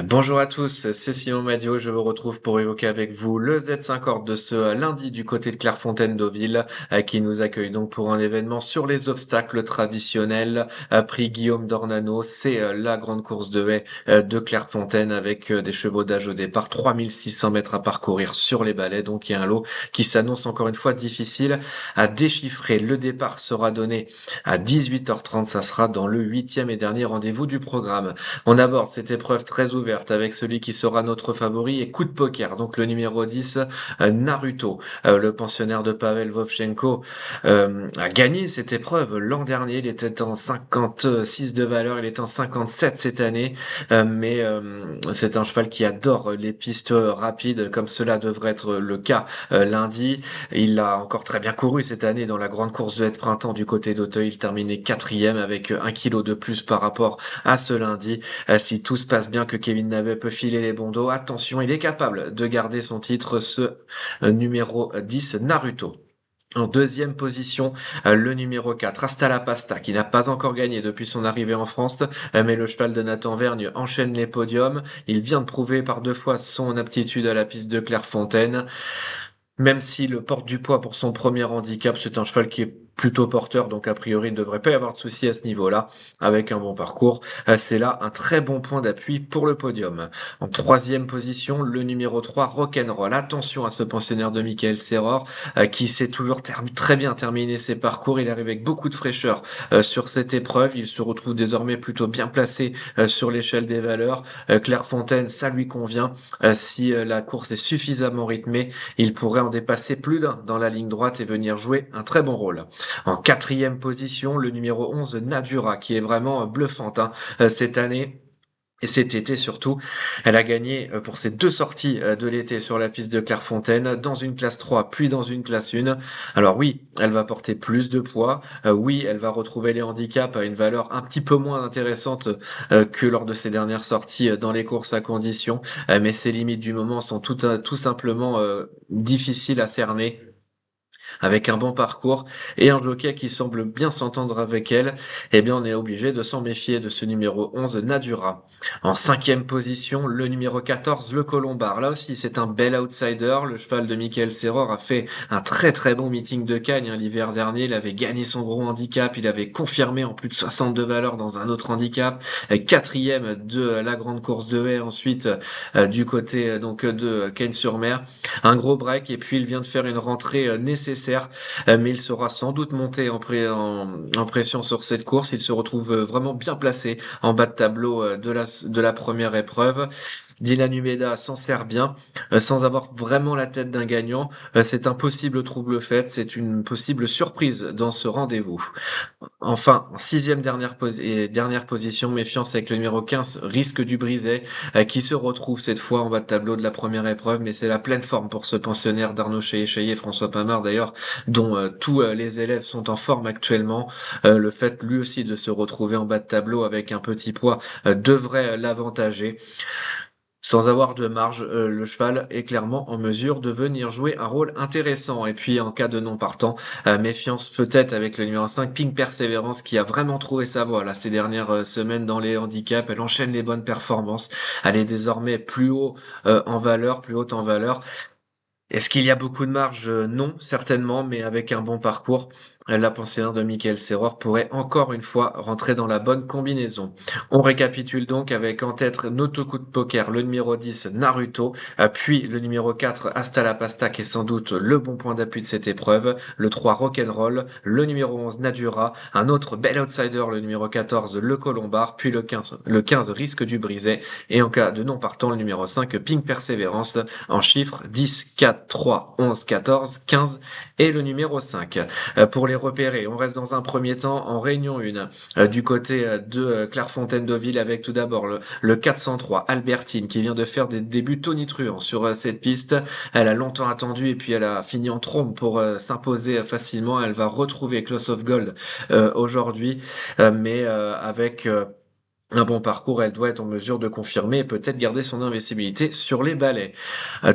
Bonjour à tous, c'est Simon Madio, je vous retrouve pour évoquer avec vous le Z50 de ce lundi du côté de Clairefontaine-Deauville, qui nous accueille donc pour un événement sur les obstacles traditionnels, prix Guillaume d'Ornano. C'est la grande course de haie de Clairefontaine avec des chevaux d'âge au départ, 3600 mètres à parcourir sur les balais, donc il y a un lot qui s'annonce encore une fois difficile à déchiffrer. Le départ sera donné à 18h30, ça sera dans le 8e et dernier rendez-vous du programme. On aborde cette épreuve très ouverte avec celui qui sera notre favori et coup de poker, donc le numéro 10, Naruto. Le pensionnaire de Pavel Vovchenko a gagné cette épreuve l'an dernier. Il était en 56 de valeur, il est en 57 cette année, mais c'est un cheval qui adore les pistes rapides, comme cela devrait être le cas lundi. Il a encore très bien couru cette année dans la grande course de printemps du côté d'Auteuil. Il terminait quatrième avec 1 kilo de plus par rapport à ce lundi. Si tout se passe bien, que Kevin Navet peut filer les bons dos, attention, il est capable de garder son titre, ce numéro 10, Naruto. En deuxième position, le numéro 4, Hasta la Pasta, qui n'a pas encore gagné depuis son arrivée en France, mais le cheval de Nathan Vergne enchaîne les podiums. Il vient de prouver par 2 fois son aptitude à la piste de Clairefontaine. Même s'il porte du poids pour son premier handicap, c'est un cheval qui est plutôt porteur, donc a priori il ne devrait pas y avoir de souci à ce niveau-là, avec un bon parcours. C'est là un très bon point d'appui pour le podium. En troisième position, le numéro 3, Rock'n'Roll. Attention à ce pensionnaire de Michael Serror, qui sait toujours très bien terminer ses parcours. Il arrive avec beaucoup de fraîcheur sur cette épreuve. Il se retrouve désormais plutôt bien placé sur l'échelle des valeurs. Clairefontaine, ça lui convient. Si la course est suffisamment rythmée, il pourrait en dépasser plus d'un dans la ligne droite et venir jouer un très bon rôle. En quatrième position, le numéro 11, Nadura, qui est vraiment bluffante cette année. Et cet été surtout, elle a gagné pour ses 2 sorties de l'été sur la piste de Clairefontaine, dans une classe 3 puis dans une classe 1. Alors oui, elle va porter plus de poids, oui, elle va retrouver les handicaps à une valeur un petit peu moins intéressante que lors de ses dernières sorties dans les courses à condition, mais ses limites du moment sont tout simplement difficiles à cerner. Avec un bon parcours et un jockey qui semble bien s'entendre avec elle, eh bien on est obligé de s'en méfier de ce numéro 11, Nadura. En cinquième position, le numéro 14, le Colombard. Là aussi, c'est un bel outsider. Le cheval de Michael Serror a fait un très très bon meeting de Cagnes l'hiver dernier. Il avait gagné son gros handicap. Il avait confirmé en plus de 62 valeurs dans un autre handicap. Quatrième de la grande course de haie ensuite du côté donc de Cagnes-sur-Mer. Un gros break et puis il vient de faire une rentrée nécessaire, mais il sera sans doute monté en pression sur cette course. Il se retrouve vraiment bien placé en bas de tableau de la première épreuve. Dylan Humeda s'en sert bien, sans avoir vraiment la tête d'un gagnant. C'est un possible trouble fait, c'est une possible surprise dans ce rendez-vous. Enfin, en sixième dernière position, méfiance avec le numéro 15, Risque du Brisé, qui se retrouve cette fois en bas de tableau de la première épreuve, mais c'est la pleine forme pour ce pensionnaire d'Arnaud Chéché et François Pamard d'ailleurs, dont tous les élèves sont en forme actuellement. Le fait lui aussi de se retrouver en bas de tableau avec un petit poids devrait l'avantager. Sans avoir de marge, le cheval est clairement en mesure de venir jouer un rôle intéressant. Et puis en cas de non partant, méfiance peut-être avec le numéro 5, Pink Persévérance, qui a vraiment trouvé sa voie là ces dernières semaines dans les handicaps. Elle enchaîne les bonnes performances. Elle est désormais plus haut en valeur, plus haute en valeur. Est-ce qu'il y a beaucoup de marge? Non, certainement, mais avec un bon parcours, la pensionnaire de Michael Serror pourrait encore une fois rentrer dans la bonne combinaison. On récapitule donc avec en tête notre coup de poker, le numéro 10, Naruto, puis le numéro 4, Hasta la Pasta, qui est sans doute le bon point d'appui de cette épreuve, le 3, Rock'n'Roll, le numéro 11, Nadura, un autre bel outsider, le numéro 14, le Colombard, puis le 15, Risque du Brisé, et en cas de non partant, le numéro 5, Pink Persévérance, en chiffres 10, 4, 3, 11, 14, 15 et le numéro 5. Pour les repérer, on reste dans un premier temps en Réunion 1, du côté de Clairefontaine-Deauville, avec tout d'abord le 403, Albertine, qui vient de faire des débuts tonitruants sur cette piste. Elle a longtemps attendu et puis elle a fini en trombe pour s'imposer facilement. Elle va retrouver Close of Gold aujourd'hui, mais avec Un bon parcours, elle doit être en mesure de confirmer et peut-être garder son invincibilité sur les balais.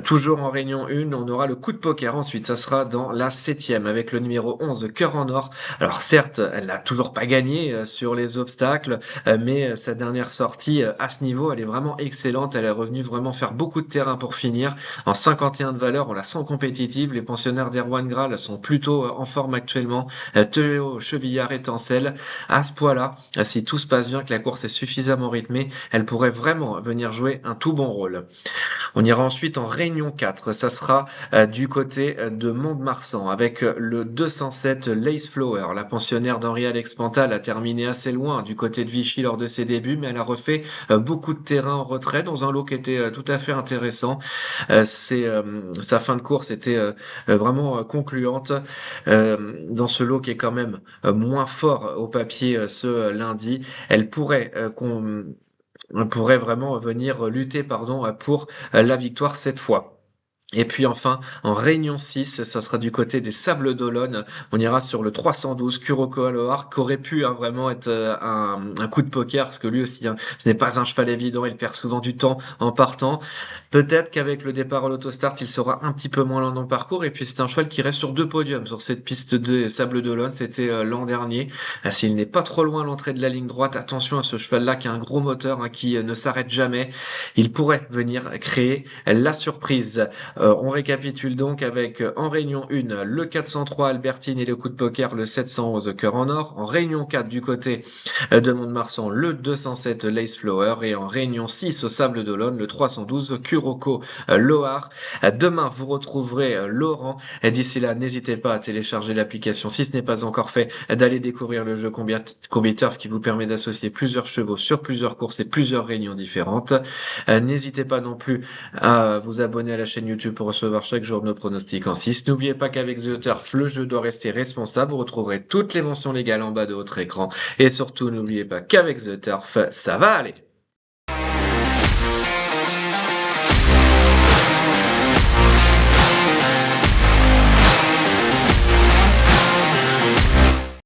Toujours en réunion 1, on aura le coup de poker ensuite, ça sera dans la 7e avec le numéro 11, Cœur en or. Alors certes, elle n'a toujours pas gagné sur les obstacles, mais sa dernière sortie à ce niveau, elle est vraiment excellente. Elle est revenue vraiment faire beaucoup de terrain pour finir. En 51 de valeur, on la sent compétitive. Les pensionnaires d'Erwan Graal sont plutôt en forme actuellement. Théo Chevillard est en selle. À ce poids-là, si tout se passe bien, que la course est suffisamment rythmée, elle pourrait vraiment venir jouer un tout bon rôle. On ira ensuite en Réunion 4. Ça sera du côté de Mont-de-Marsan avec le 207 Lace Flower. La pensionnaire d'Henri-Alex Pantal a terminé assez loin du côté de Vichy lors de ses débuts, mais elle a refait beaucoup de terrain en retrait dans un lot qui était tout à fait intéressant. Sa fin de course était vraiment concluante dans ce lot qui est quand même moins fort au papier ce lundi. Elle pourrait on pourrait vraiment venir lutter pardon, pour la victoire cette fois. Et puis enfin, en Réunion 6, ça sera du côté des Sables d'Olonne. On ira sur le 312 Kuroko Aloha, qui aurait pu vraiment être un coup de poker, parce que lui aussi, hein, ce n'est pas un cheval évident, il perd souvent du temps en partant. Peut-être qu'avec le départ à l'autostart, il sera un petit peu moins lent dans le parcours. Et puis c'est un cheval qui reste sur 2 podiums sur cette piste de Sables d'Olonne. C'était l'an dernier. S'il n'est pas trop loin à l'entrée de la ligne droite, attention à ce cheval-là qui a un gros moteur hein, qui ne s'arrête jamais. Il pourrait venir créer la surprise. On récapitule donc avec en Réunion 1 le 403 Albertine et le coup de poker le 711 Cœur en or. En Réunion 4 du côté de Mont-de-Marsan le 207 Lace Flower et en Réunion 6 au Sable d'Olonne le 312 Kuroko Loar. Demain vous retrouverez Laurent. D'ici là n'hésitez pas à télécharger l'application si ce n'est pas encore fait, d'aller découvrir le jeu Combiturf qui vous permet d'associer plusieurs chevaux sur plusieurs courses et plusieurs réunions différentes. N'hésitez pas non plus à vous abonner à la chaîne YouTube pour recevoir chaque jour nos pronostics en 6. N'oubliez pas qu'avec The Turf, le jeu doit rester responsable. Vous retrouverez toutes les mentions légales en bas de votre écran. Et surtout, n'oubliez pas qu'avec The Turf, ça va aller.